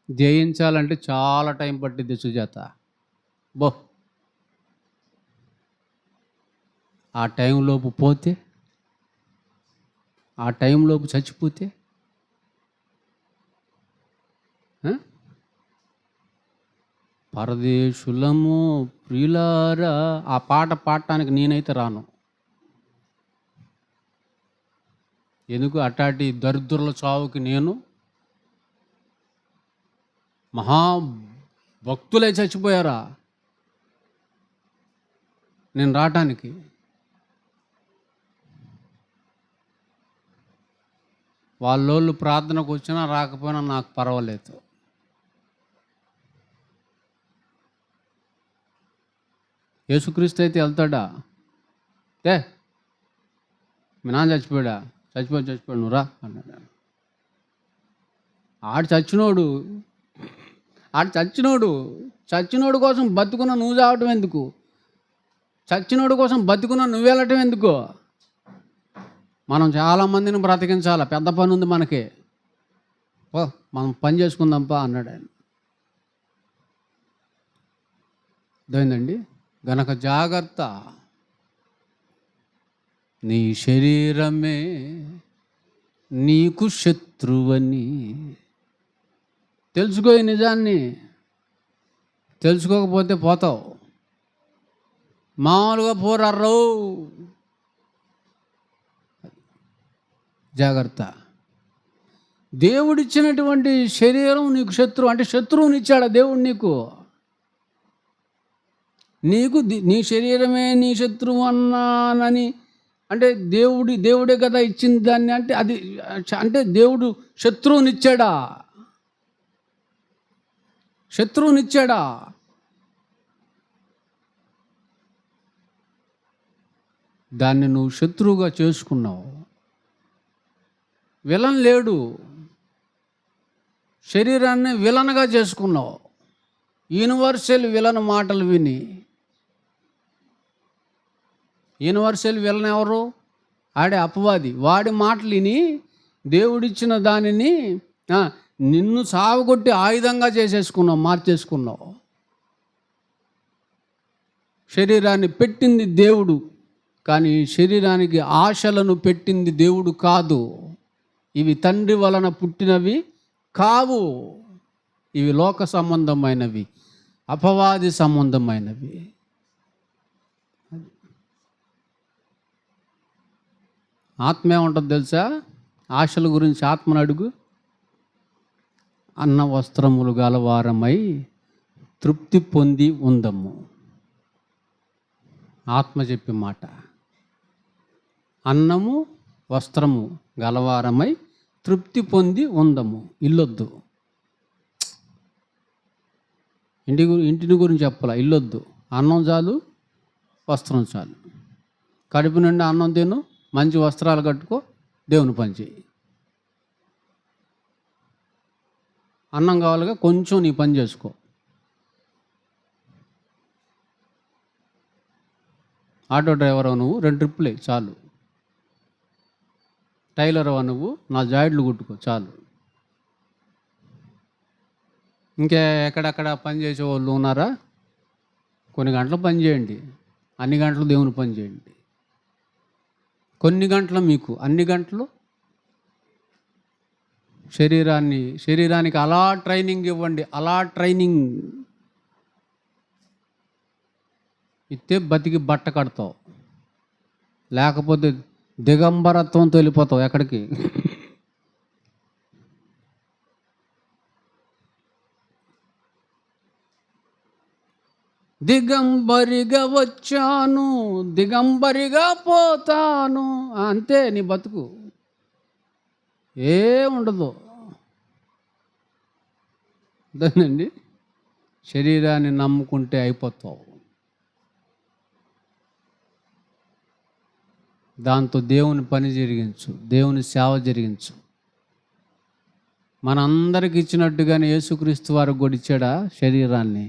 జయించాలంటే చాలా టైం పట్టిద్ది సుజాత. బో ఆ టైంలోపు పోతే, ఆ టైంలోపు చచ్చిపోతే పరదేశులము ప్రియులారా, ఆ పాట పాడటానికి నేనైతే రాను. ఎందుకు అటాటి దరిద్రుల చావుకి నేను, మహా భక్తులే చచ్చిపోయారా నేను రావటానికి? వాళ్ళోళ్ళు ప్రార్థనకు వచ్చినా రాకపోయినా నాకు పర్వాలేదు. యేసుక్రీస్తు అయితే వెళ్తాడా? మీ నాన్న చచ్చిపోయాడా? చచ్చిపోయాడు, నువ్వు రా అన్నాడు. ఆడు చచ్చినోడు కోసం బతుకున్న నువ్వు చావటం ఎందుకు? చచ్చినోడు కోసం బతుకున్న నువ్వు వెళ్ళటం ఎందుకు? మనం చాలామందిని బ్రతికించాలి, పెద్ద పని ఉంది మనకి. మనం పని చేసుకుందాంపా అన్నాడు ఆయన. అదేందండి, గనక జాగ్రత్త, నీ శరీరమే నీకు శత్రువని తెలుసుకో. ఈ నిజాన్ని తెలుసుకోకపోతే పోతావు. మామూలుగా పోరర్రు. జాగ్రత్త. దేవుడిచ్చినటువంటి శరీరం నీకు శత్రువు. అంటే శత్రువునిచ్చాడా దేవుడు నీకు? నీ శరీరమే నీ శత్రువు అన్నానని అంటే దేవుడే కదా ఇచ్చింది దాన్ని. అంటే అది అంటే దేవుడు శత్రువునిచ్చాడా? దాన్ని నువ్వు శత్రువుగా చేసుకున్నావు. విలన్ లేడు, శరీరాన్ని విలన్గా చేసుకున్నావు. యూనివర్సల్ విలన్ మాటలు విని. యూనివర్సల్ విలన్ ఎవరు? ఆడే అపవాది. వాడి మాటలు విని దేవుడిచ్చిన దానిని నిన్ను సావగొట్టి ఆయుధంగా మార్చేసుకున్నావు. శరీరాన్ని పెట్టింది దేవుడు, కానీ శరీరానికి ఆశలను పెట్టింది దేవుడు కాదు. ఇవి తండ్రి వలన పుట్టినవి కావు. ఇవి లోక సంబంధమైనవి, అపవాది సంబంధమైనవి. ఆత్మ ఏముంటుంది తెలుసా? ఆశల గురించి ఆత్మను అడుగు. అన్న వస్త్రములు గలవారమై తృప్తి పొంది ఉందము. ఆత్మ చెప్పే మాట. అన్నము వస్త్రము గలవారమై తృప్తి పొంది ఉందము. ఇల్లొద్దు. ఇంటిని గురించి చెప్పాల. ఇల్లొద్దు. అన్నం చాలు, వస్త్రం చాలు. కడుపు నిండా అన్నం తిను, మంచి వస్త్రాలు కట్టుకో, దేవుని పని చేయి. అన్నం కావాలిగా, కొంచెం నీ పని చేసుకో. ఆటో డ్రైవర్ నువ్వు, 2 ట్రిప్పులే చాలు. టైలర్ నువ్వు, 4 జాయింట్లు కుట్టుకో చాలు. ఇంకా ఎక్కడెక్కడ పని చేసే వాళ్ళు ఉన్నారా? కొన్ని గంటలు పని చేయండి, అన్ని గంటలు దేవుని పని చేయండి. కొన్ని గంటలు మీకు, అన్ని గంటలు శరీరానికి అలా ట్రైనింగ్ ఇవ్వండి. అలా ట్రైనింగ్ ఇస్తే బతికి బట్ట కడతావు. లేకపోతే దిగంబరత్వంతో వెళ్ళిపోతావు. ఎక్కడికి? దిగంబరిగా వచ్చాను, దిగంబరిగా పోతాను, అంతే నీ బతుకు. ఏముండదు. అదేనండి, శరీరాన్ని నమ్ముకుంటే అయిపోతావు. దాంతో దేవుని పని జరిగించు, దేవుని సేవ జరిగించు. మనందరికి ఇచ్చినట్టుగానే యేసుక్రీస్తు వారికి కూడా ఇచ్చాడా శరీరాన్ని?